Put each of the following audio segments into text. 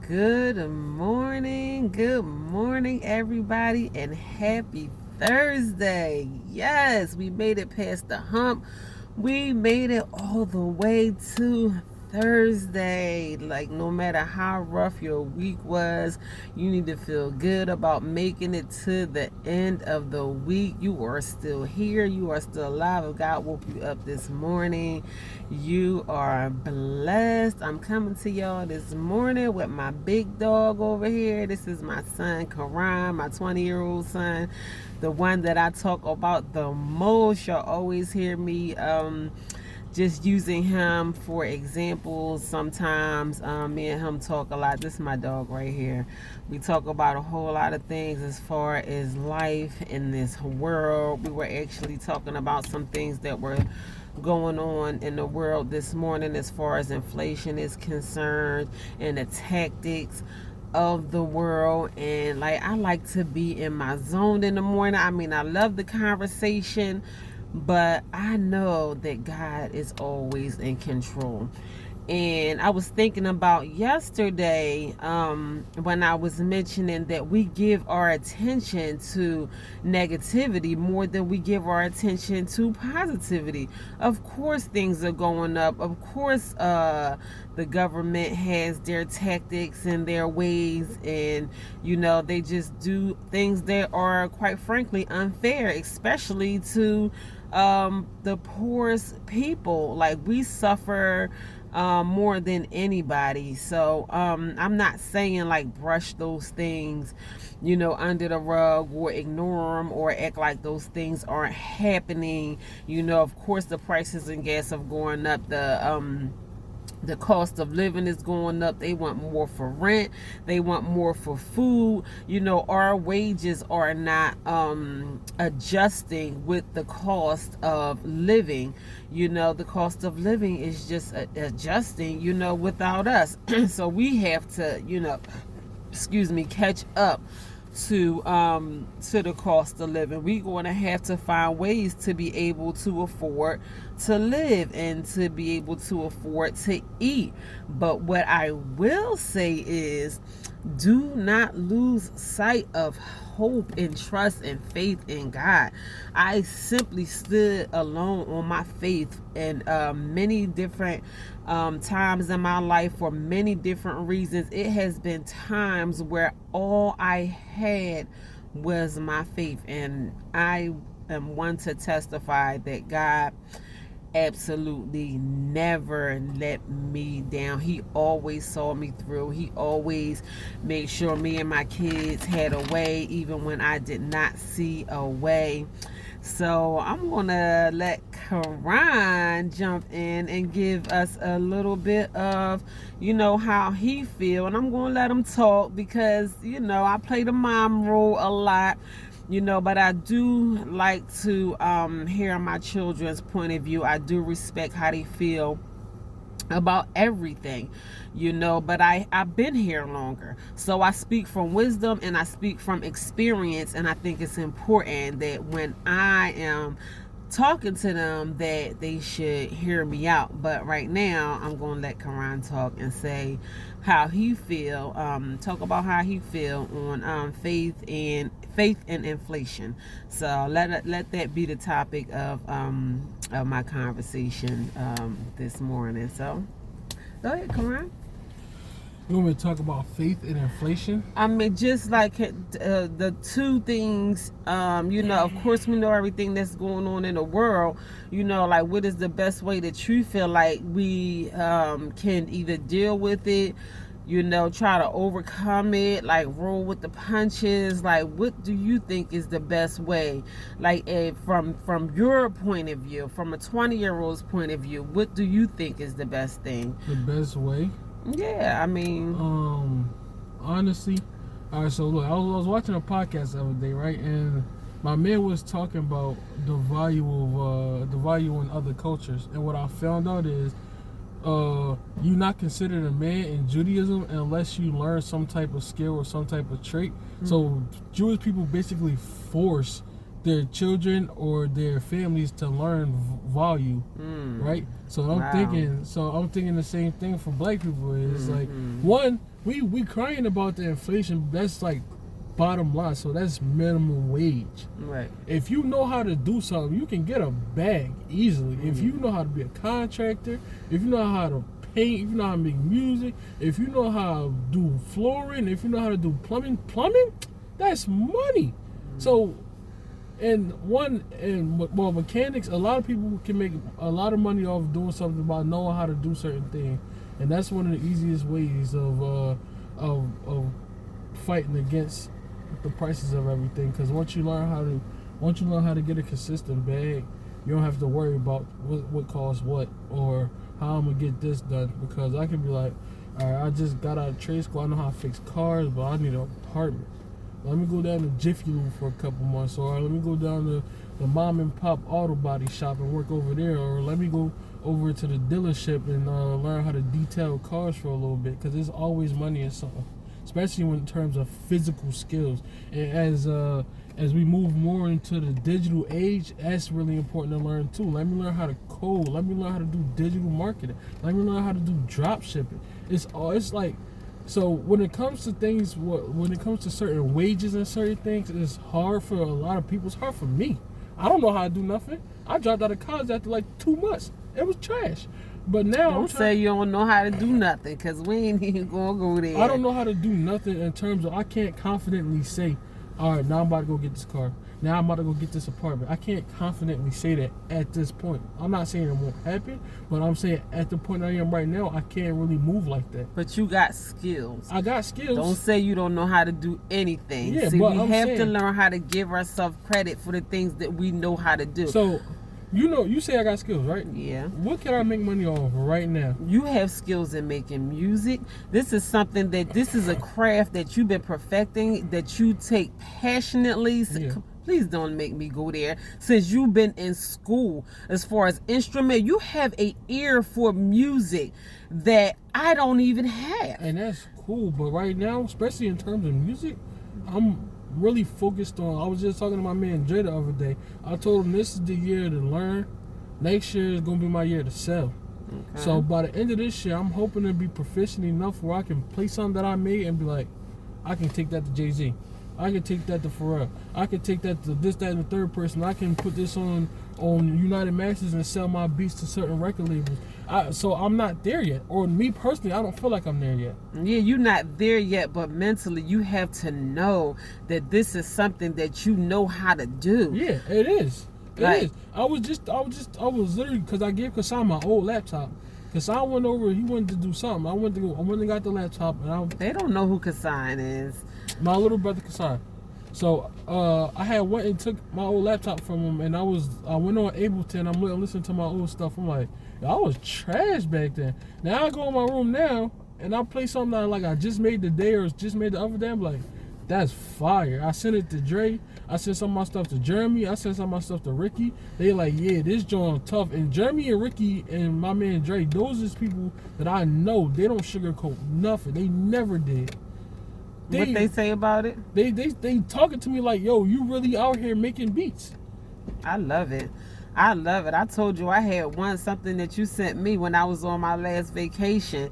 Good morning, everybody, and happy Thursday. Yes, we made it past the hump. We made it all the way to Thursday. Like, no matter how rough your week was, you need to feel good about making it to the end of the week. You are still here. You are still alive. If God woke you up this morning, you are blessed. I'm coming to y'all this morning with my big dog over here. This is my son, Korran, my 20-year-old son, the one that I talk about the most. Y'all always hear me just using him for examples. Sometimes me and him talk a lot. This is my dog right here. We talk about a whole lot of things as far as life in this world. We were actually talking about some things that were going on in the world this morning as far as inflation is concerned and the tactics of the world. And like, I like to be in my zone in the morning. I mean, I love the conversation, but I know that God is always in control. And I was thinking about yesterday when I was mentioning that we give our attention to negativity more than we give our attention to positivity. Of course, things are going up. Of course, the government has their tactics and their ways, and they just do things that are, quite frankly, unfair, especially to the poorest people. Like, we suffer more than anybody. So I'm not saying like brush those things under the rug or ignore them or act like those things aren't happening. Of course, the prices in gas are going up. The cost of living is going up. They want more for rent. They want more for food. Our wages are not adjusting with the cost of living. The cost of living is just adjusting, without us. So we have to, catch up to the cost of living. We're going to have to find ways to be able to afford to live and to be able to afford to eat. But what I will say is, do not lose sight of hope and trust and faith in God. I simply stood alone on my faith in many different times in my life for many different reasons. It has been times where all I had was my faith, and I am one to testify that God absolutely never let me down. He always saw me through. He always made sure me and my kids had a way, even when I did not see a way. So I'm gonna let Korran jump in and give us a little bit of how he feel, and I'm gonna let him talk because I play the mom role a lot, but I do like to hear my children's point of view. I do respect how they feel about everything, but I've been here longer, so I speak from wisdom and I speak from experience. And I think it's important that when I am talking to them that they should hear me out. But right now I'm going to let Korran talk and say how he feel, talk about how he feel on faith and inflation. So let that be the topic of my conversation this morning. So go ahead, Korran. You want me to talk about faith and inflation? I mean, just like the two things, of course we know everything that's going on in the world, like what is the best way that you feel like we can either deal with it, try to overcome it, like roll with the punches. Like, what do you think is the best way? Like, from your point of view, from a 20-year-old's point of view, what do you think is the best thing? The best way? Yeah, I mean, honestly, all right. So look, I was watching a podcast the other day, right, and my man was talking about the value in other cultures, and what I found out is, you're not considered a man in Judaism unless you learn some type of skill or some type of trait. Mm-hmm. So Jewish people basically force their children or their families to learn value, right? So I'm thinking the same thing for black people. Is like, one, we crying about the inflation. That's like bottom line. So that's minimum wage. Right. If you know how to do something, you can get a bag easily. If you know how to be a contractor, if you know how to paint, if you know how to make music, if you know how to do flooring, if you know how to do plumbing, that's money. So, mechanics, a lot of people can make a lot of money off doing something by knowing how to do certain things, and that's one of the easiest ways of fighting against the prices of everything. Because once you learn how to get a consistent bag, you don't have to worry about what costs what or how I'm gonna get this done. Because I can be like, all right, I just got out of trade school, I know how to fix cars, but I need an apartment. Let me go down to Jiffy Lube for a couple months, or let me go down to the mom and pop auto body shop and work over there, or let me go over to the dealership and learn how to detail cars for a little bit, because there's always money in something, especially in terms of physical skills. And as we move more into the digital age, that's really important to learn too. Let me learn how to code. Let me learn how to do digital marketing. Let me learn how to do drop shipping. It's like, so when it comes to things, when it comes to certain wages and certain things, it's hard for a lot of people. It's hard for me. I don't know how to do nothing. I dropped out of college after like 2 months. It was trash. But now don't say you don't know how to do nothing, because we ain't even gonna go there. I don't know how to do nothing in terms of, I can't confidently say, all right, now I'm about to go get this car. Now I'm about to go get this apartment. I can't confidently say that at this point. I'm not saying it won't happen, but I'm saying at the point I am right now, I can't really move like that. But you got skills. I got skills. Don't say you don't know how to do anything. Yeah, See, but we I'm have saying, to learn how to give ourselves credit for the things that we know how to do. So, you say I got skills, right? Yeah. What can I make money off right now? You have skills in making music. This is a craft that you've been perfecting, that you take passionately. Yeah. Please don't make me go there. Since you've been in school, as far as instrument, you have an ear for music that I don't even have. And that's cool, but right now, especially in terms of music, I'm really focused on, I was just talking to my man Jay the other day. I told him this is the year to learn. Next year is going to be my year to sell. Okay. So by the end of this year, I'm hoping to be proficient enough where I can play something that I made and be like, I can take that to Jay-Z. I can take that to Pharrell. I can take that to this, that, and the third person. I can put this on United Masters and sell my beats to certain record labels. So I'm not there yet. Or me personally, I don't feel like I'm there yet. Yeah, you're not there yet, but mentally you have to know that this is something that you know how to do. Yeah, it is. It is. I was literally, because I gave Kassan my old laptop. Kassan went over, he wanted to do something. I went and got the laptop. They don't know who Kassan is. My little brother Kassan. So I went and took my old laptop from him, and I went on Ableton. I'm listening to my old stuff. I'm like, I was trash back then. Now I go in my room now and I play something that like I just made the day or just made the other day. I'm like, that's fire. I sent it to Dre. I sent some of my stuff to Jeremy. I sent some of my stuff to Ricky. They like, yeah, this joint tough. And Jeremy and Ricky and my man Dre, those is people that I know. They don't sugarcoat nothing. They never did. What they say about it? They talking to me like, yo, you really out here making beats. I love it. I told you I had something that you sent me when I was on my last vacation,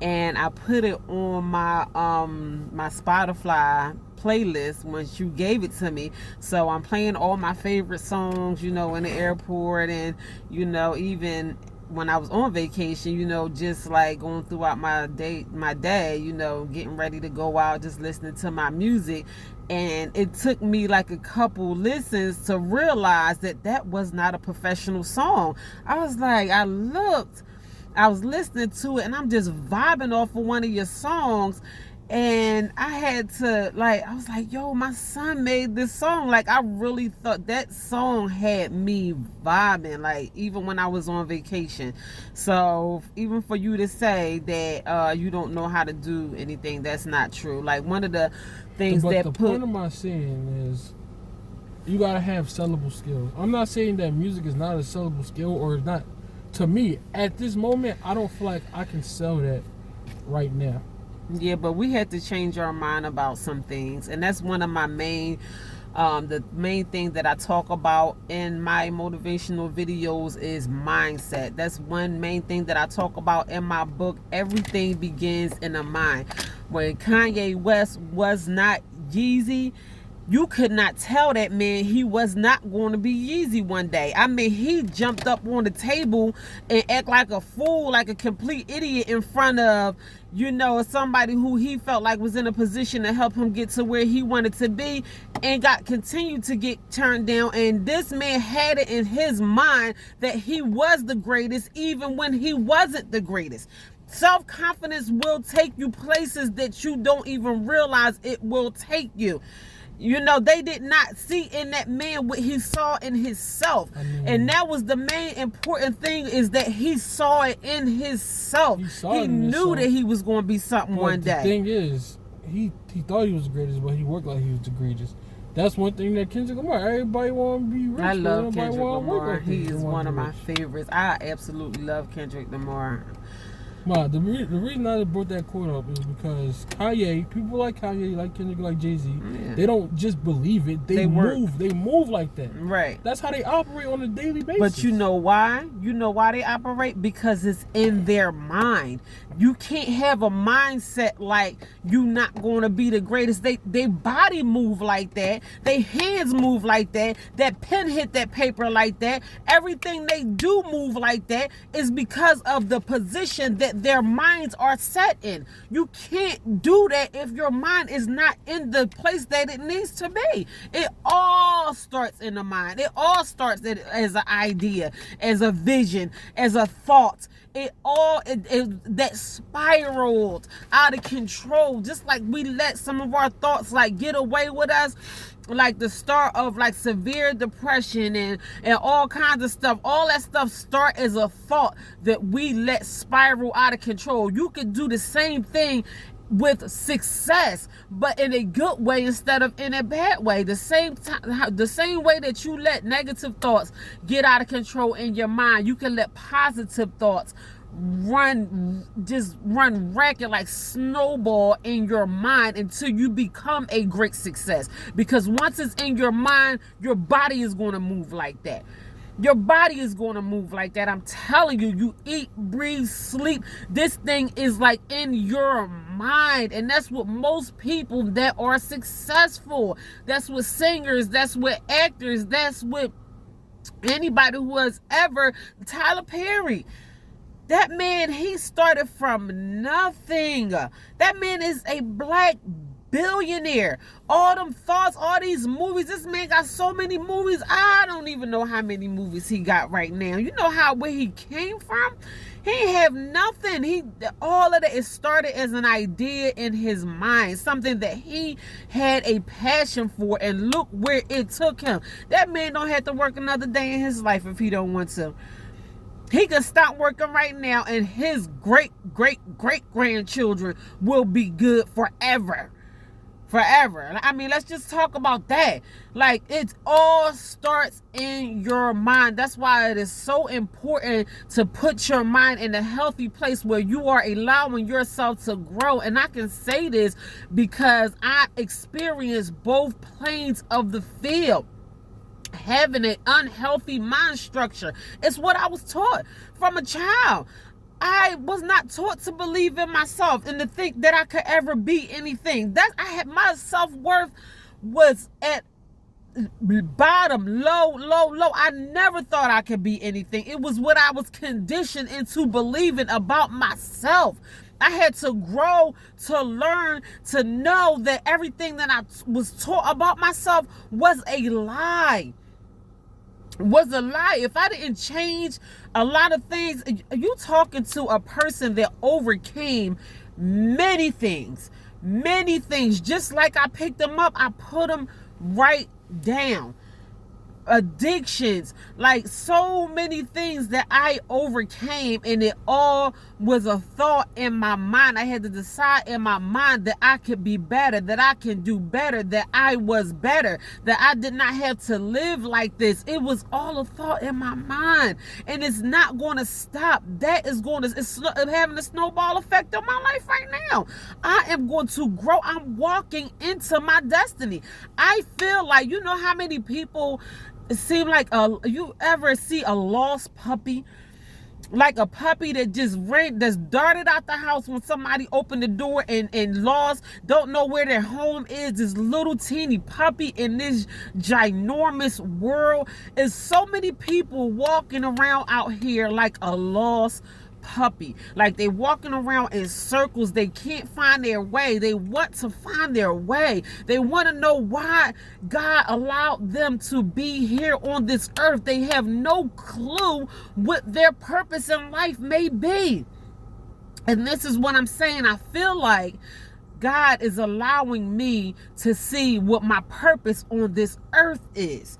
and I put it on my my Spotify playlist once you gave it to me. So I'm playing all my favorite songs, in the airport, and even when I was on vacation, just like going throughout my day, getting ready to go out, just listening to my music. And it took me like a couple listens to realize that was not a professional song. I was like, I was listening to it, and I'm just vibing off of one of your songs. And I had to, I was like, yo, my son made this song. I really thought that song had me vibing, even when I was on vacation. So even for you to say that you don't know how to do anything, that's not true. One of the things the point of my saying is, you gotta have sellable skills. I'm not saying that music is not a sellable skill, or it's not. To me, at this moment, I don't feel like I can sell that right now. Yeah, but we had to change our mind about some things, and that's one of my the main thing that I talk about in my motivational videos is mindset. That's one main thing that I talk about in my book. Everything begins in the mind. When Kanye West was not Yeezy, you could not tell that man he was not going to be Yeezy one day. I mean, he jumped up on the table and act like a fool, like a complete idiot in front of, somebody who he felt like was in a position to help him get to where he wanted to be, and continued to get turned down. And this man had it in his mind that he was the greatest even when he wasn't the greatest. Self-confidence will take you places that you don't even realize it will take you. They did not see in that man what he saw in himself. And that was the main important thing, is that he saw it in himself. He knew that he was going to be something one day. The thing is, he thought he was the greatest, but he worked like he was the greatest. That's one thing that Kendrick Lamar, everybody want to be rich. I love Kendrick Lamar. He is one of my favorites. I absolutely love Kendrick Lamar. The reason I brought that quote up is because Kanye, people like Kanye, like Kendrick, like Jay-Z, they don't just believe it. They move. They move like that. Right. That's how they operate on a daily basis. But you know why? You know why they operate? Because it's in their mind. You can't have a mindset like you not going to be the greatest. They body move like that. They hands move like that. That pen hit that paper like that. Everything they do move like that is because of the position that their minds are set in. You can't do that if your mind is not in the place that it needs to be. It all starts in the mind. It all starts as an idea, as a vision, as a thought. That spiraled out of control, just like we let some of our thoughts get away with us, like the start of severe depression and all kinds of stuff. All that stuff start as a thought that we let spiral out of control. You could do the same thing with success, but in a good way instead of in a bad way. The same way that you let negative thoughts get out of control in your mind, you can let positive thoughts run racket like snowball in your mind until you become a great success. Because once it's in your mind, your body is going to move like that. Your body is going to move like that. I'm telling you, you eat, breathe, sleep. This thing is in your mind. And that's what most people that are successful, that's what singers, that's what actors, that's what anybody who has ever, Tyler Perry. That man, he started from nothing. That man is a black billionaire. All them thoughts, all these movies. This man got so many movies. I don't even know how many movies he got right now. You know where he came from? He ain't have nothing. All of that is started as an idea in his mind, something that he had a passion for, and look where it took him. That man don't have to work another day in his life if he don't want to. He can stop working right now, and his great grandchildren will be good forever. I mean, let's just talk about that. It all starts in your mind. That's why it is so important to put your mind in a healthy place where you are allowing yourself to grow. And I can say this because I experienced both planes of the field. Having an unhealthy mind structure. It's what I was taught from a child. I was not taught to believe in myself and to think that I could ever be anything. My self-worth was at bottom, low. I never thought I could be anything. It was what I was conditioned into believing about myself. I had to grow, to learn, to know that everything that I was taught about myself was a lie. If I didn't change a lot of things, you talking to a person that overcame many things, just like I picked them up, I put them right down. Addictions, so many things that I overcame, and it all was a thought in my mind. I had to decide in my mind that I could be better, that I can do better, that I was better, that I did not have to live like this. It was all a thought in my mind, and it's not going to stop. It's having a snowball effect on my life right now. I am going to grow. I'm walking into my destiny. I feel like, you know how many people, it seems like you ever see a lost puppy like a puppy that just ran, that's darted out the house when somebody opened the door and lost, don't know where their home is. This little teeny puppy in this ginormous world. Is so many people walking around out here like a lost puppy. Like they walking around in circles. They can't find their way. They want to find their way. They want to know why God allowed them to be here on this earth. They have no clue what their purpose in life may be. And this is what I'm saying. I feel like God is allowing me to see what my purpose on this earth is.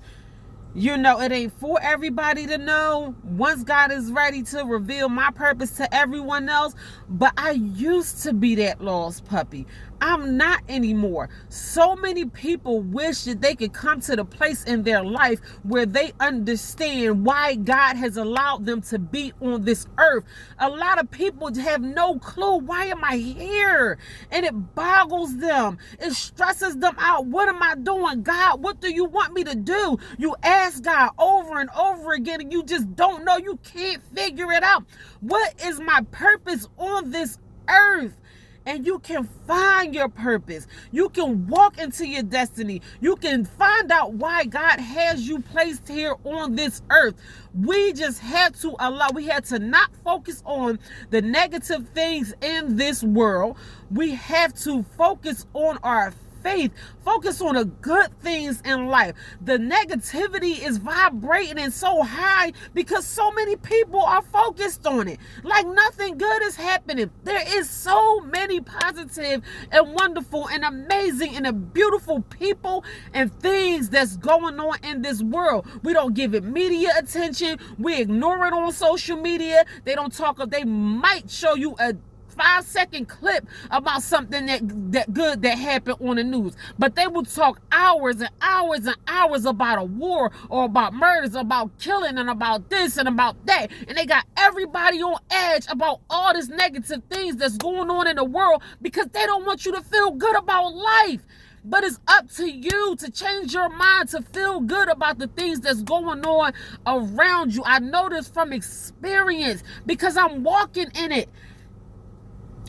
You know, it ain't for everybody to know. Once God is ready to reveal my purpose to everyone else. But I used to be that lost puppy. I'm not anymore. So many people wish that they could come to the place in their life where they understand why God has allowed them to be on this earth. A lot of people have no clue. Why am I here? And it boggles them. It stresses them out. What am I doing? God, what do you want me to do? You ask God over and over again and you just don't know. You can't figure it out. What is my purpose on this earth? And you can find your purpose. You can walk into your destiny. You can find out why God has you placed here on this earth. We just had to not focus on the negative things in this world. We have to focus on our faith. Focus on the good things in life. The negativity is vibrating and so high because so many people are focused on it. Like nothing good is happening. There is so many positive and wonderful and amazing and beautiful people and things that's going on in this world. We don't give it media attention. We ignore it on social media. They don't talk. They might show you a 5-second clip about something that good that happened on the news, but they will talk hours and hours and hours about a war or about murders, about killing, and about this and about that, and they got everybody on edge about all this negative things that's going on in the world because they don't want you to feel good about life. But it's up to you to change your mind to feel good about the things that's going on around you. I know this from experience because I'm walking in it.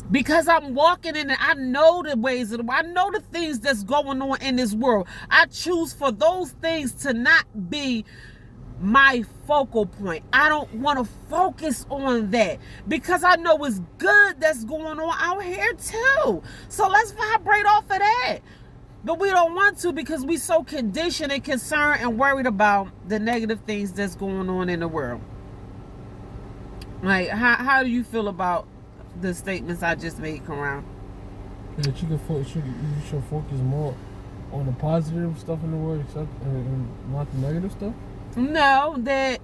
I know the ways of I know the things that's going on in this world. I choose for those things to not be my focal point. I don't want to focus on that because I know it's good that's going on out here too. So let's vibrate off of that. But we don't want to because we so conditioned and concerned and worried about the negative things that's going on in the world. Like, how do you feel about the statements I just made, Korran? That you should focus more on the positive stuff in the world, except and not the negative stuff. No, that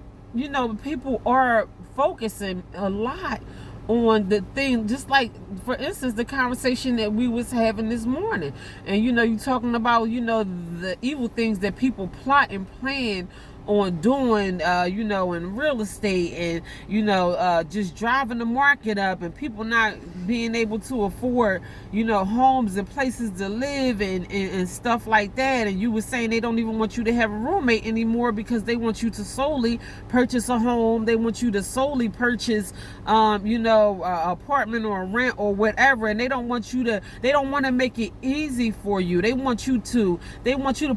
people are focusing a lot on the thing, just like, for instance, the conversation that we was having this morning, and you talking about the evil things that people plot and plan on doing, in real estate, and just driving the market up, and people not being able to afford homes and places to live and stuff like that. And you were saying they don't even want you to have a roommate anymore because they want you to solely purchase a home. They want you to solely purchase an apartment or a rent or whatever, and they don't want to make it easy for you. They want you to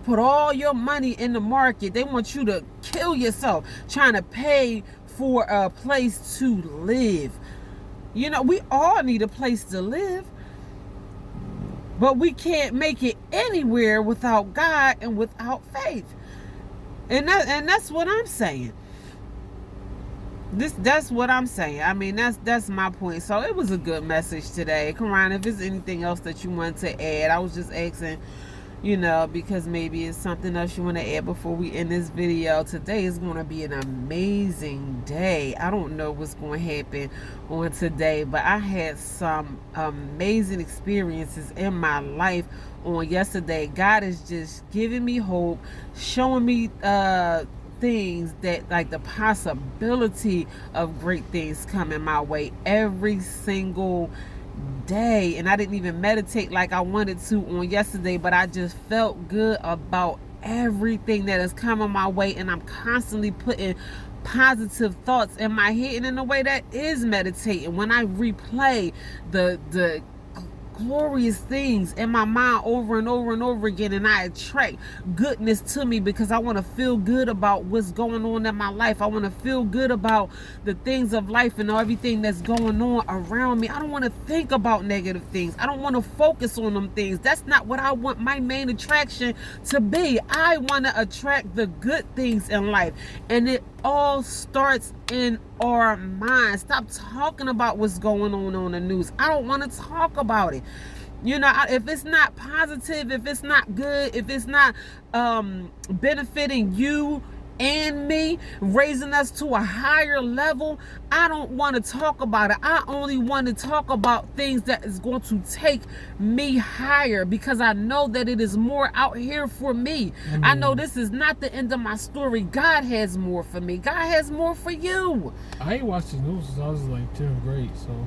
put all your money in the market. They want you to kill yourself trying to pay for a place to live. We all need a place to live, but we can't make it anywhere without God and without faith. And that's what I'm saying. That's what I'm saying. I mean, that's my point. So it was a good message today. Korran, if there's anything else that you want to add, I was just asking, because maybe it's something else you want to add before we end this video. Today is going to be an amazing day. I don't know what's going to happen on today, but I had some amazing experiences in my life on yesterday. God is just giving me hope, showing me things that, like, the possibility of great things coming my way every single day. And I didn't even meditate like I wanted to on yesterday, but I just felt good about everything that is coming my way, and I'm constantly putting positive thoughts in my head, and in a way that is meditating. When I replay the glorious things in my mind over and over and over again, and I attract goodness to me because I want to feel good about what's going on in my life. I want to feel good about the things of life and everything that's going on around me. I don't want to think about negative things. I don't want to focus on them things. That's not what I want my main attraction to be. I want to attract the good things in life, and it all starts in our mind. Stop talking about what's going on the news. I don't want to talk about it. You know, if it's not positive, if it's not good, if it's not benefiting you and me, raising us to a higher level, I don't want to talk about it. I only want to talk about things that is going to take me higher, because I know that it is more out here for me. I know this is not the end of my story. God has more for me. God has more for you. I ain't watched the news since I was like 10th grade, so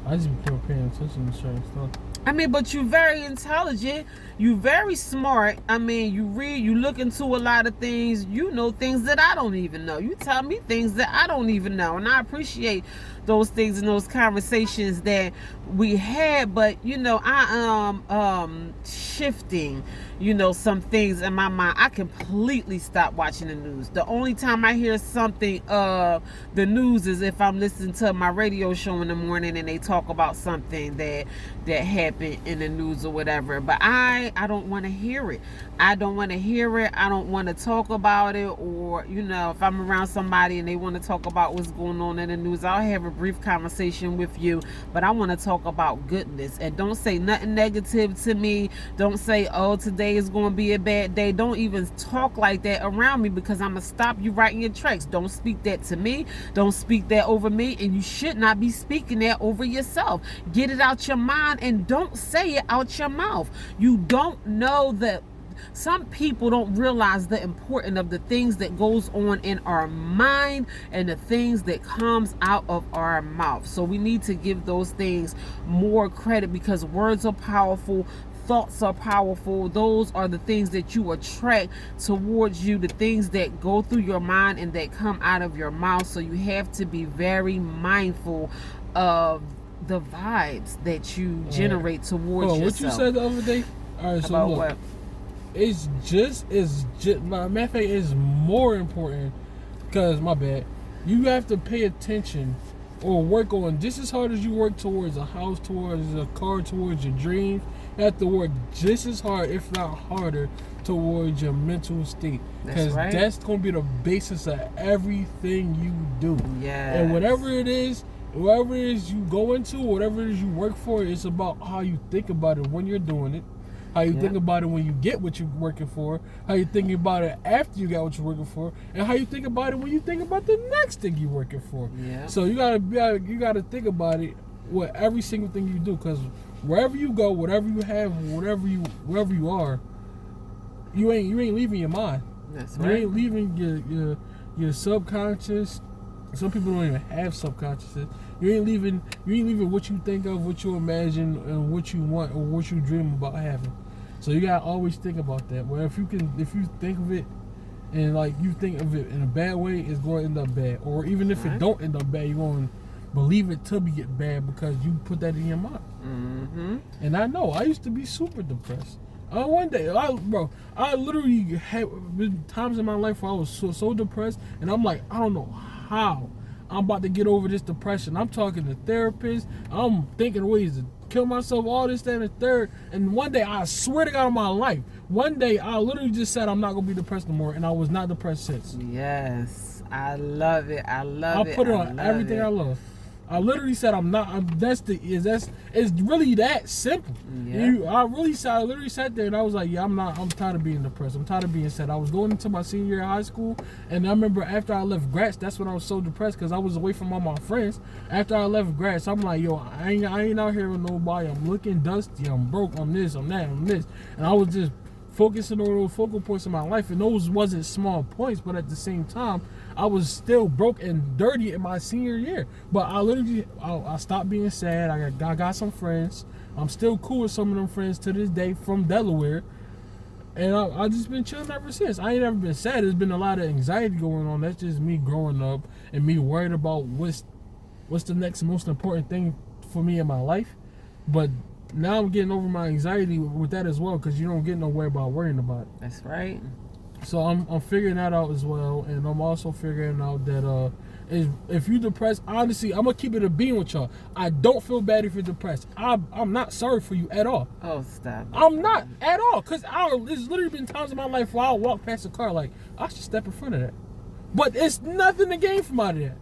I just been paying attention to certain stuff. I mean, but you're very intelligent. You're very smart. I mean, you read, you look into a lot of things. You know things that I don't even know. You tell me things that I don't even know. And I appreciate those things and those conversations that we had. But, you know, I am shifting, you know, some things in my mind. I completely stopped watching the news. The only time I hear something of the news is if I'm listening to my radio show in the morning and they talk about something that happened in the news or whatever. But I don't want to hear it. I don't want to hear it. I don't want to talk about it. Or, you know, if I'm around somebody and they want to talk about what's going on in the news, I'll have a brief conversation with you. But I want to talk about goodness. And don't say nothing negative to me. Don't say, oh, today is going to be a bad day. Don't even talk like that around me, because I'm going to stop you right in your tracks. Don't speak that to me. Don't speak that over me. And you should not be speaking that over yourself. Get it out your mind and don't say it out your mouth. You don't know that some people don't realize the importance of the things that goes on in our mind and the things that comes out of our mouth. So we need to give those things more credit, because words are powerful. Thoughts are powerful. Those are the things that you attract towards you, the things that go through your mind and that come out of your mouth. So you have to be very mindful of the vibes that you generate towards yourself. What you said the other day? All right, so about look, what? it's just matter of fact, it's more important, because my bad, you have to pay attention or work on just as hard as you work towards a house, towards a car, towards your dreams. You have to work just as hard, if not harder, towards your mental state, because that's going to be the basis of everything you do. Yeah. And whatever it is you go into, whatever it is you work for, it's about how you think about it when you're doing it, how you think about it when you get what you're working for, how you think about it after you got what you're working for, and how you think about it when you think about the next thing you're working for. Yeah. So you gotta think about it with every single thing you do, because wherever you go, whatever you have, wherever you are, you ain't leaving your mind. That's right. You ain't leaving your subconscious. Some people don't even have subconscious. You ain't leaving what you think of, what you imagine, and what you want, or what you dream about having. So you gotta always think about that. Where if you think of it, and like you think of it in a bad way, it's going to end up bad. Or even if it don't end up bad, you're going to believe it to be bad because you put that in your mind. Mm-hmm. And I know I used to be super depressed. One day, I literally had been times in my life where I was so depressed, and I'm like, I don't know how I'm about to get over this depression. I'm talking to therapists. I'm thinking ways to kill myself, all this, that, and the third. And one day, I swear to God on my life, one day I literally just said I'm not going to be depressed no more, and I was not depressed since. Yes, I love it. I put it on everything I love. I literally said it's really that simple. Yeah. I literally sat there and I was like, I'm tired of being depressed. I'm tired of being sad. I was going into my senior year of high school, and I remember after I left Gratz, that's when I was so depressed because I was away from all my friends. After I left Gratz, I'm like, I ain't out here with nobody. I'm looking dusty. I'm broke. I'm this. I'm that. I'm this. And I was just focusing on those focal points in my life, and those wasn't small points, but at the same time, I was still broke and dirty in my senior year. But I stopped being sad. I got some friends. I'm still cool with some of them friends to this day from Delaware. And I just been chilling ever since. I ain't ever been sad. There's been a lot of anxiety going on. That's just me growing up and me worried about what's the next most important thing for me in my life. But now I'm getting over my anxiety with that as well, because you don't get nowhere about worrying about it. That's right. So I'm figuring that out as well, and I'm also figuring out that if you're depressed, honestly, I'm gonna keep it a beam with y'all. I don't feel bad if you're depressed. I'm not sorry for you at all. Oh, stop. I'm not at all, because there's literally been times in my life where I'll walk past a car like, I should step in front of that. But it's nothing to gain from out of that.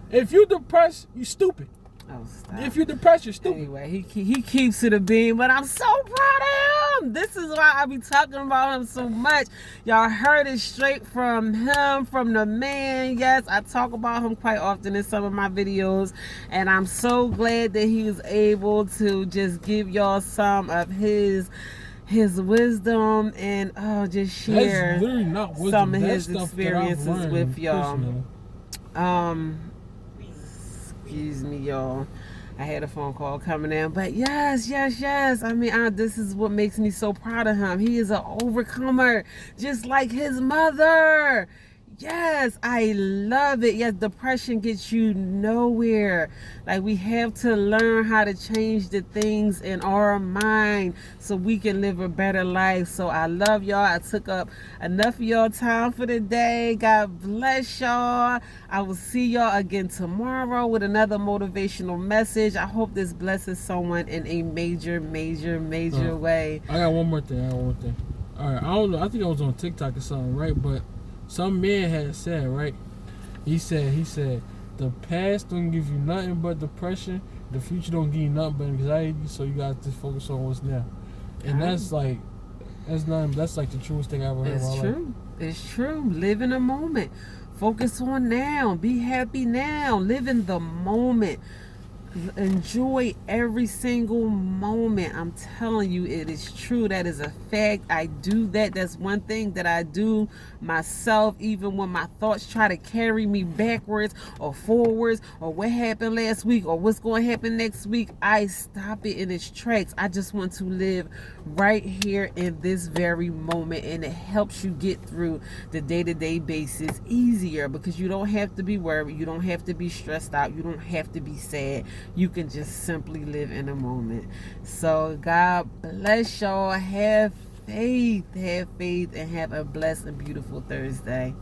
If you're depressed, you're stupid. Oh, stop. If you're depressed, you're stupid. Anyway, he keeps it a beam, but I'm so proud of him. This is why I be talking about him so much. Y'all heard it straight from him, from the man. Yes, I talk about him quite often in some of my videos, and I'm so glad that he was able to just give y'all some of his wisdom and just share some of his experiences with y'all. Excuse me, y'all. I had a phone call coming in, but yes. I mean, this is what makes me so proud of him. He is an overcomer, just like his mother. Yes, I love it. Yes, depression gets you nowhere. Like, we have to learn how to change the things in our mind so we can live a better life. So I love y'all. I took up enough of y'all time for the day. God bless y'all. I will see y'all again tomorrow with another motivational message. I hope this blesses someone in a major way. I got one more thing. All right, I don't know. I think I was on TikTok or something, right? But some man had said, right? He said, the past don't give you nothing but depression. The future don't give you nothing but anxiety. So you got to focus on what's now. And that's like the truest thing I ever heard. It's true. It's true. Live in the moment. Focus on now. Be happy now. Live in the moment. Enjoy every single moment. I'm telling you, it is true. That is a fact. I do that. That's one thing that I do myself, even when my thoughts try to carry me backwards or forwards, or what happened last week or what's going to happen next week. I stop it in its tracks. I just want to live right here in this very moment, and it helps you get through the day-to-day basis easier, because you don't have to be worried, you don't have to be stressed out, you don't have to be sad. You can just simply live in a moment. So God bless y'all. Have faith, and have a blessed and beautiful Thursday.